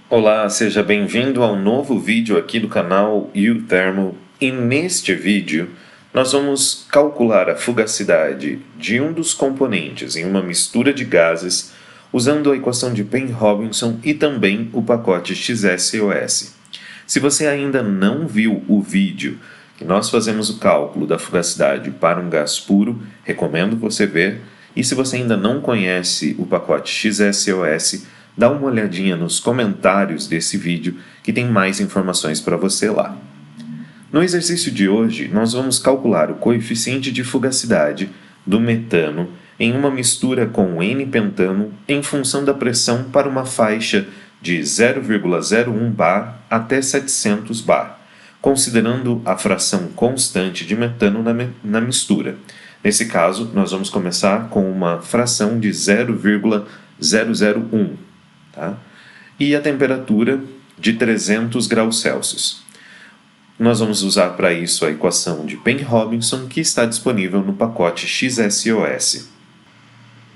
Olá, seja bem-vindo ao novo vídeo aqui do canal U-Thermo e neste vídeo nós vamos calcular a fugacidade de um dos componentes em uma mistura de gases usando a equação de Payne-Robinson e também o pacote XSOS. Se você ainda não viu o vídeo que nós fazemos o cálculo da fugacidade para um gás puro, recomendo você ver. E se você ainda não conhece o pacote XSOS, dá uma olhadinha nos comentários desse vídeo que tem mais informações para você lá. No exercício de hoje, nós vamos calcular o coeficiente de fugacidade do metano em uma mistura com N-pentano em função da pressão para uma faixa de 0,01 bar até 700 bar, considerando a fração constante de metano na mistura. Nesse caso, nós vamos começar com uma fração de 0,001, tá? E a temperatura de 300 graus Celsius. Nós vamos usar para isso a equação de Payne-Robinson que está disponível no pacote XSOS.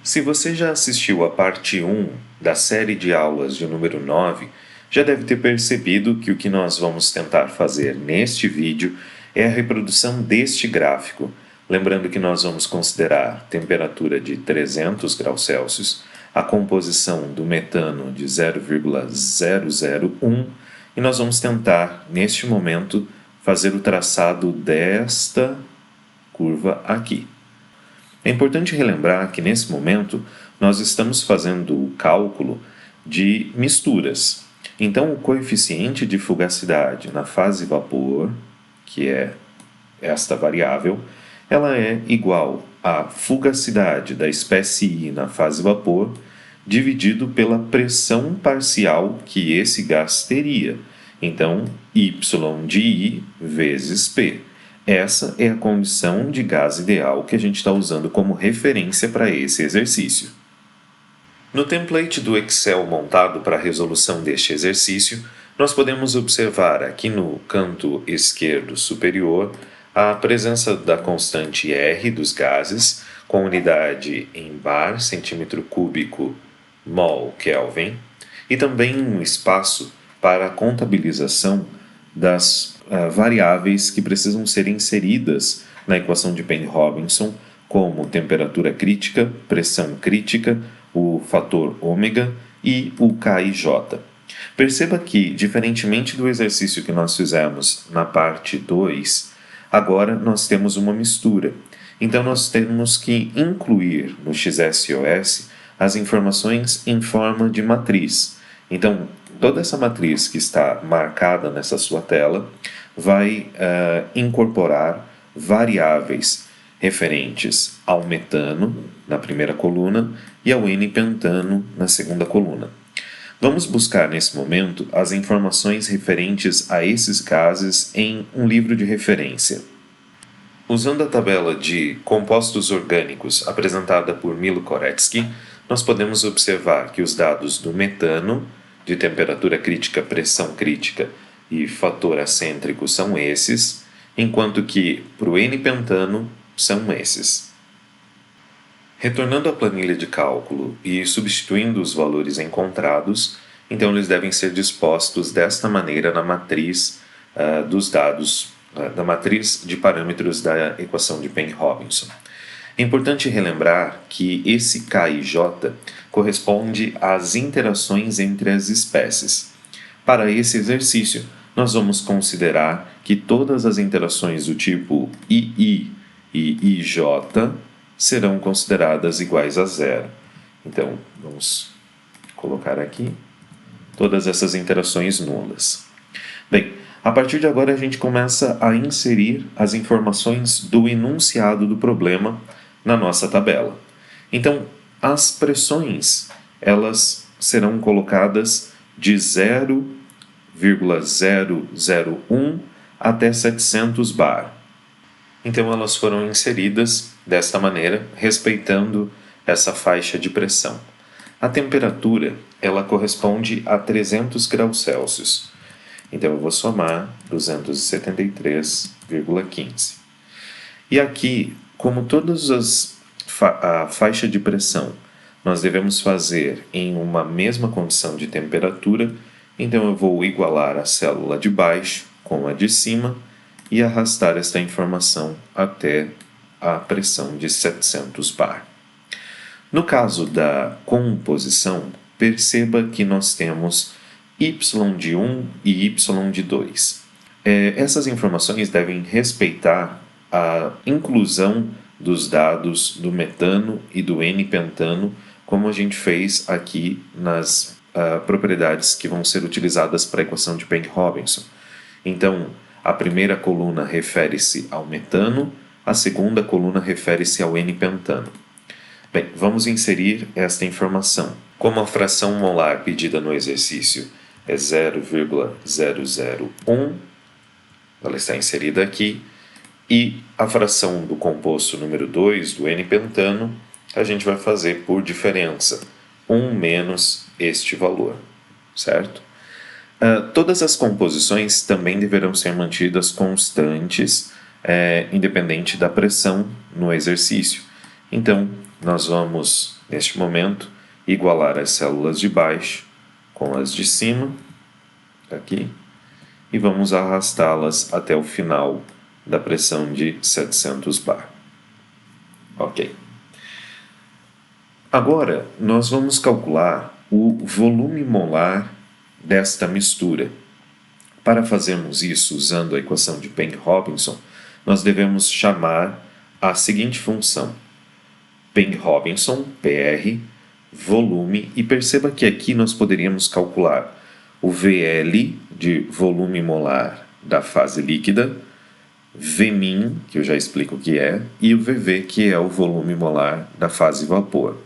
Se você já assistiu a parte 1 da série de aulas de número 9, já deve ter percebido que o que nós vamos tentar fazer neste vídeo é a reprodução deste gráfico. Lembrando que nós vamos considerar temperatura de 300 graus Celsius, a composição do metano de 0,001 e nós vamos tentar, neste momento, fazer o traçado desta curva aqui. É importante relembrar que, nesse momento, nós estamos fazendo o cálculo de misturas. Então, o coeficiente de fugacidade na fase vapor, que é esta variável, ela é igual à fugacidade da espécie I na fase vapor dividido pela pressão parcial que esse gás teria. Então, Y de I vezes P. Essa é a condição de gás ideal que a gente está usando como referência para esse exercício. No template do Excel montado para a resolução deste exercício, nós podemos observar aqui no canto esquerdo superior a presença da constante R dos gases, com unidade em bar, centímetro cúbico, mol, Kelvin, e também um espaço para a contabilização das variáveis que precisam ser inseridas na equação de Payne-Robinson, como temperatura crítica, pressão crítica, o fator ômega e o KIJ. Perceba que, diferentemente do exercício que nós fizemos na parte 2, agora nós temos uma mistura. Então, nós temos que incluir no XSOS as informações em forma de matriz. Então, toda essa matriz que está marcada nessa sua tela vai incorporar variáveis referentes ao metano, na primeira coluna, e ao N-pentano, na segunda coluna. Vamos buscar, nesse momento, as informações referentes a esses gases em um livro de referência. Usando a tabela de compostos orgânicos apresentada por Milo Koretsky, nós podemos observar que os dados do metano, de temperatura crítica, pressão crítica e fator acêntrico são esses, enquanto que para o N-pentano são esses. Retornando à planilha de cálculo e substituindo os valores encontrados, então eles devem ser dispostos desta maneira na matriz dos dados, da matriz de parâmetros da equação de Payne-Robinson. É importante relembrar que esse KIJ corresponde às interações entre as espécies. Para esse exercício, nós vamos considerar que todas as interações do tipo II e IJ serão consideradas iguais a zero. Então, vamos colocar aqui todas essas interações nulas. Bem, a partir de agora a gente começa a inserir as informações do enunciado do problema na nossa tabela. Então, as pressões, elas serão colocadas de 0,001 até 700 bar. Então, elas foram inseridas desta maneira, respeitando essa faixa de pressão. A temperatura, ela corresponde a 300 graus Celsius. Então, eu vou somar 273,15. E aqui, como todas a faixa de pressão nós devemos fazer em uma mesma condição de temperatura, Então eu vou igualar a célula de baixo com a de cima e arrastar esta informação até a pressão de 700 bar. No caso da composição, perceba que nós temos y de 1 e y de 2. Essas informações devem respeitar a inclusão dos dados do metano e do N-pentano, como a gente fez aqui nas propriedades que vão ser utilizadas para a equação de Peng-Robinson. Então, a primeira coluna refere-se ao metano, a segunda coluna refere-se ao N-pentano. Bem, vamos inserir esta informação. Como a fração molar pedida no exercício é 0,001, ela está inserida aqui, e a fração do composto número 2, do N-pentano, a gente vai fazer por diferença, 1 menos este valor, certo? Todas as composições também deverão ser mantidas constantes, independente da pressão no exercício. Então, nós vamos, neste momento, igualar as células de baixo com as de cima, aqui, e vamos arrastá-las até o final da pressão de 700 bar. Ok. Agora, nós vamos calcular o volume molar desta mistura. Para fazermos isso usando a equação de Peng-Robinson, nós devemos chamar a seguinte função: Peng-Robinson, PR, volume, e perceba que aqui nós poderíamos calcular o VL, de volume molar da fase líquida, Vmin, que eu já explico o que é, e o VV, que é o volume molar da fase vapor.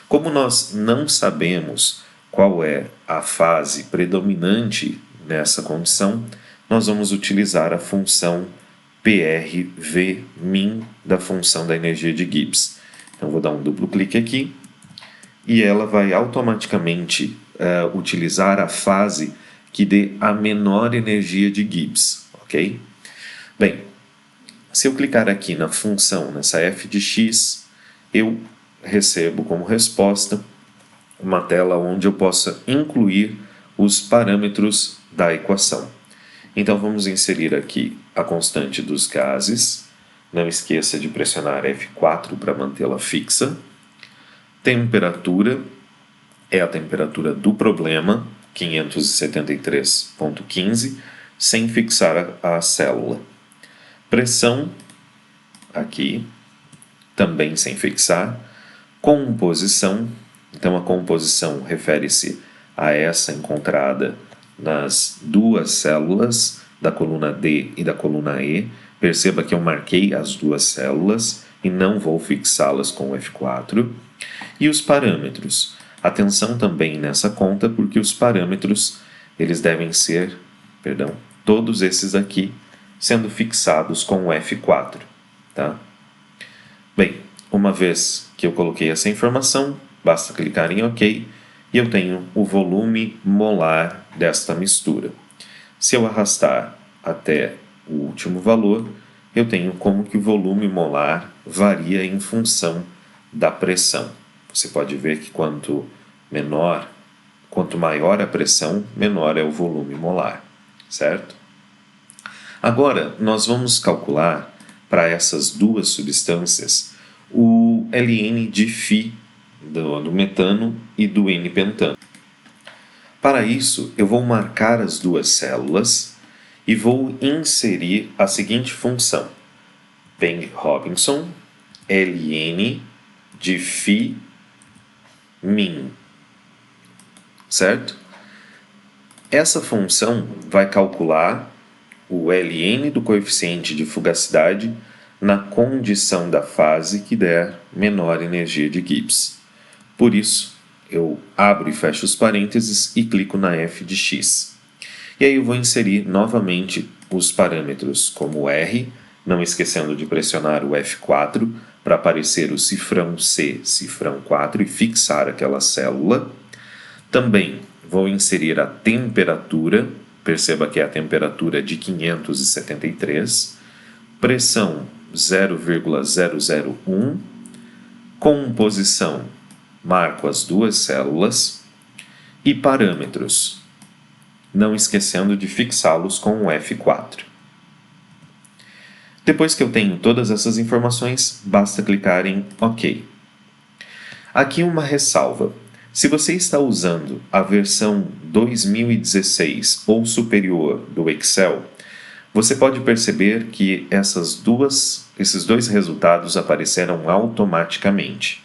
Como nós não sabemos qual é a fase predominante nessa condição, nós vamos utilizar a função PRVmin da função da energia de Gibbs. Então, vou dar um duplo clique aqui e ela vai automaticamente utilizar a fase que dê a menor energia de Gibbs, ok? Bem, se eu clicar aqui na função, nessa f de x, eu recebo como resposta uma tela onde eu possa incluir os parâmetros da equação. Então vamos inserir aqui a constante dos gases, não esqueça de pressionar F4 para mantê-la fixa. Temperatura é a temperatura do problema, 573,15, sem fixar a célula. Pressão, aqui, também sem fixar. Composição, então a composição refere-se a essa encontrada nas duas células da coluna D e da coluna E. Perceba que eu marquei as duas células e não vou fixá-las com o F4. E os parâmetros. Atenção também nessa conta, porque os parâmetros eles devem ser, todos esses aqui, sendo fixados com o F4. Tá? Bem, uma vez que eu coloquei essa informação, basta clicar em OK e eu tenho o volume molar desta mistura. Se eu arrastar até o último valor, eu tenho como que o volume molar varia em função da pressão. Você pode ver que quanto maior a pressão, menor é o volume molar, certo? Agora, nós vamos calcular para essas duas substâncias o Ln de Φ do metano e do N-pentano. Para isso, eu vou marcar as duas células e vou inserir a seguinte função: Peng-Robinson, Ln de Φ min, certo? Essa função vai calcular o Ln do coeficiente de fugacidade na condição da fase que der menor energia de Gibbs. Por isso, eu abro e fecho os parênteses e clico na f de x. E aí eu vou inserir novamente os parâmetros como R, não esquecendo de pressionar o F4 para aparecer o cifrão C, cifrão 4 e fixar aquela célula. Também vou inserir a temperatura, perceba que é a temperatura de 573, pressão 0,001, composição, marco as duas células, e parâmetros. não esquecendo de fixá-los com o F4. Depois que eu tenho todas essas informações, basta clicar em OK. Aqui uma ressalva. Se você está usando a versão 2016 ou superior do Excel, você pode perceber que esses dois resultados apareceram automaticamente.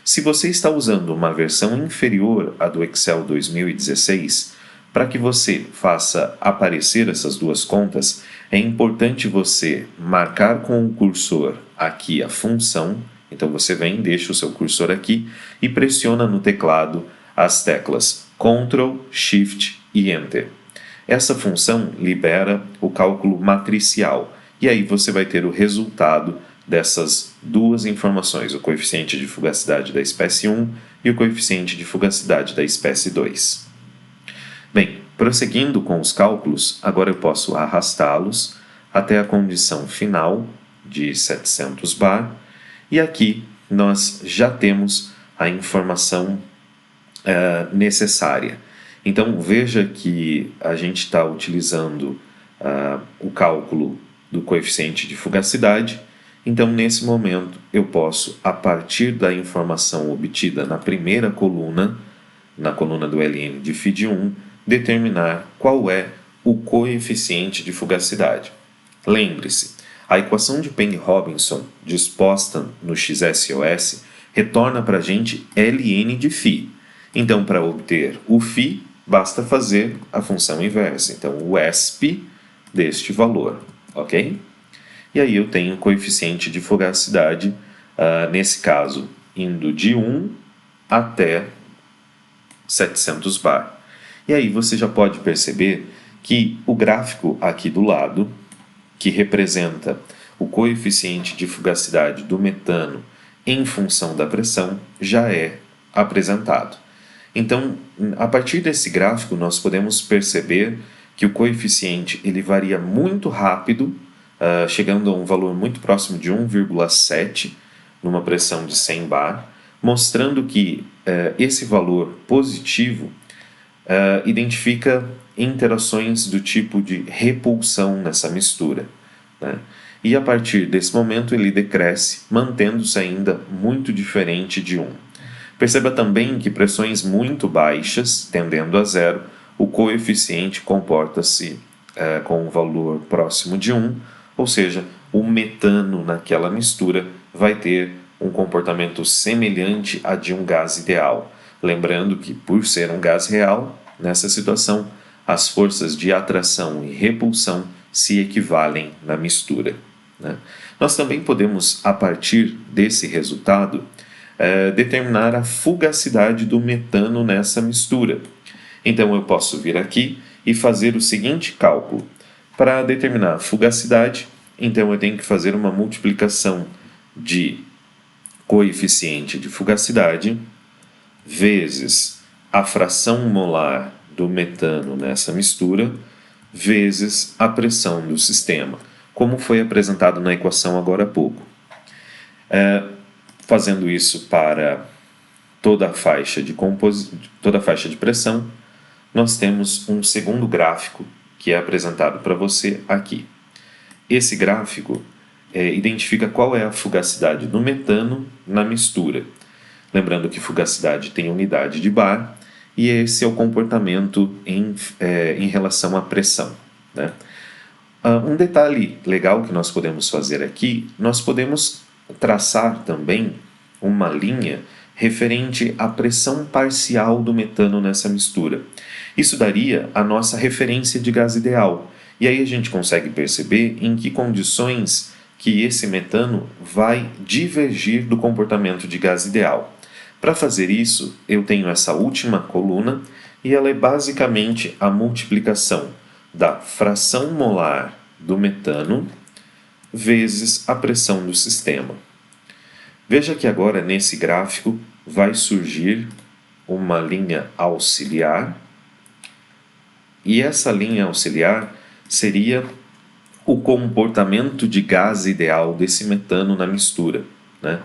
Se você está usando uma versão inferior à do Excel 2016, para que você faça aparecer essas duas contas, é importante você marcar com o cursor aqui a função. Então você vem, deixa o seu cursor aqui e pressiona no teclado as teclas Ctrl, Shift e Enter. Essa função libera o cálculo matricial e aí você vai ter o resultado dessas duas informações, o coeficiente de fugacidade da espécie 1 e o coeficiente de fugacidade da espécie 2. Bem, prosseguindo com os cálculos, agora eu posso arrastá-los até a condição final de 700 bar. E aqui nós já temos a informação necessária. Então veja que a gente está utilizando o cálculo do coeficiente de fugacidade. Então nesse momento eu posso, a partir da informação obtida na primeira coluna, na coluna do LN de FID1, determinar qual é o coeficiente de fugacidade. Lembre-se, a equação de Payne-Robinson, disposta no XSOS, retorna para a gente ln de φ. Então, para obter o φ, basta fazer a função inversa. Então, o ESP deste valor, ok? E aí eu tenho o coeficiente de fugacidade, nesse caso, indo de 1 até 700 bar. E aí você já pode perceber que o gráfico aqui do lado, que representa o coeficiente de fugacidade do metano em função da pressão, já é apresentado. Então, a partir desse gráfico, nós podemos perceber que o coeficiente ele varia muito rápido, chegando a um valor muito próximo de 1,7 numa pressão de 100 bar, mostrando que esse valor positivo identifica interações do tipo de repulsão nessa mistura, né? E a partir desse momento ele decresce, mantendo-se ainda muito diferente de 1. Perceba também que pressões muito baixas, tendendo a zero, o coeficiente comporta-se com um valor próximo de 1, ou seja, o metano naquela mistura vai ter um comportamento semelhante a de um gás ideal. Lembrando que, por ser um gás real, nessa situação, as forças de atração e repulsão se equivalem na mistura, né? Nós também podemos, a partir desse resultado, determinar a fugacidade do metano nessa mistura. Então eu posso vir aqui e fazer o seguinte cálculo. Para determinar a fugacidade, então eu tenho que fazer uma multiplicação de coeficiente de fugacidade vezes a fração molar do metano nessa mistura vezes a pressão do sistema, como foi apresentado na equação agora há pouco. Fazendo isso para toda a faixa de pressão, nós temos um segundo gráfico que é apresentado para você aqui. Esse gráfico identifica qual é a fugacidade do metano na mistura. Lembrando que fugacidade tem unidade de bar, e esse é o comportamento em relação à pressão, né? Um detalhe legal que nós podemos fazer aqui, nós podemos traçar também uma linha referente à pressão parcial do metano nessa mistura. Isso daria a nossa referência de gás ideal, e aí a gente consegue perceber em que condições que esse metano vai divergir do comportamento de gás ideal. Para fazer isso, eu tenho essa última coluna e ela é basicamente a multiplicação da fração molar do metano vezes a pressão do sistema. Veja que agora nesse gráfico vai surgir uma linha auxiliar, e essa linha auxiliar seria o comportamento de gás ideal desse metano na mistura, né?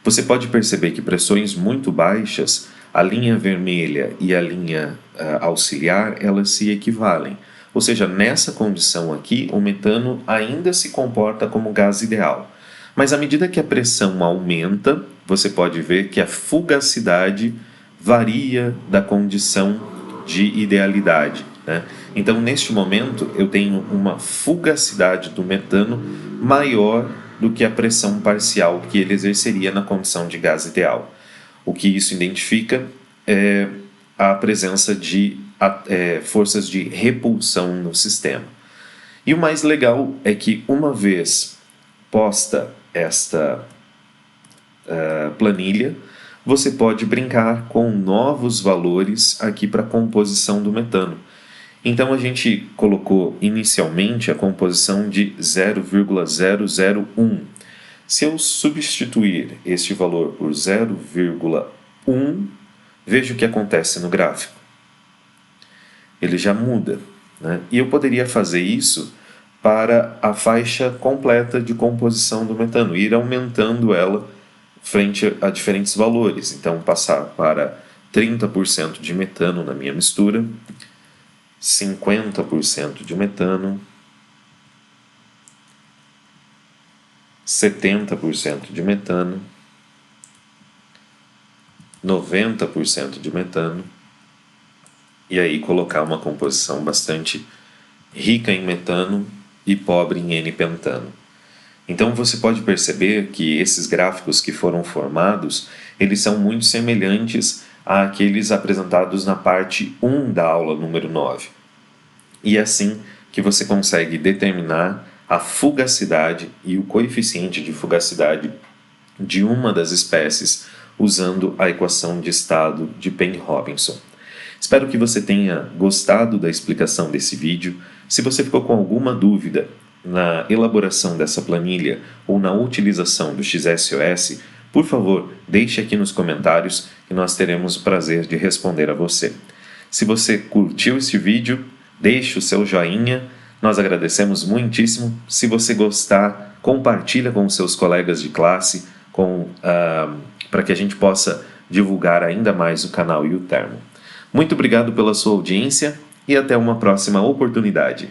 Você pode perceber que pressões muito baixas a linha vermelha e a linha auxiliar, elas se equivalem. Ou seja, nessa condição aqui, o metano ainda se comporta como gás ideal. Mas à medida que a pressão aumenta, você pode ver que a fugacidade varia da condição de idealidade, né? Então, neste momento, eu tenho uma fugacidade do metano maior do que a pressão parcial que ele exerceria na condição de gás ideal. O que isso identifica é a presença de forças de repulsão no sistema. E o mais legal é que, uma vez posta esta planilha, você pode brincar com novos valores aqui para a composição do metano. Então a gente colocou inicialmente a composição de 0,001. Se eu substituir este valor por 0,1, veja o que acontece no gráfico. Ele já muda, né? E eu poderia fazer isso para a faixa completa de composição do metano, ir aumentando ela frente a diferentes valores. Então, passar para 30% de metano na minha mistura, 50% de metano, 70% de metano, 90% de metano, e aí colocar uma composição bastante rica em metano e pobre em N-pentano. Então você pode perceber que esses gráficos que foram formados, eles são muito semelhantes àqueles apresentados na parte 1 da aula número 9. E é assim que você consegue determinar a fugacidade e o coeficiente de fugacidade de uma das espécies usando a equação de estado de Penn-Robinson. Espero que você tenha gostado da explicação desse vídeo. Se você ficou com alguma dúvida na elaboração dessa planilha ou na utilização do XSOS, por favor, deixe aqui nos comentários que nós teremos o prazer de responder a você. Se você curtiu este vídeo, deixe o seu joinha, nós agradecemos muitíssimo. Se você gostar, compartilha com seus colegas de classe para que a gente possa divulgar ainda mais o canal e o termo. Muito obrigado pela sua audiência e até uma próxima oportunidade.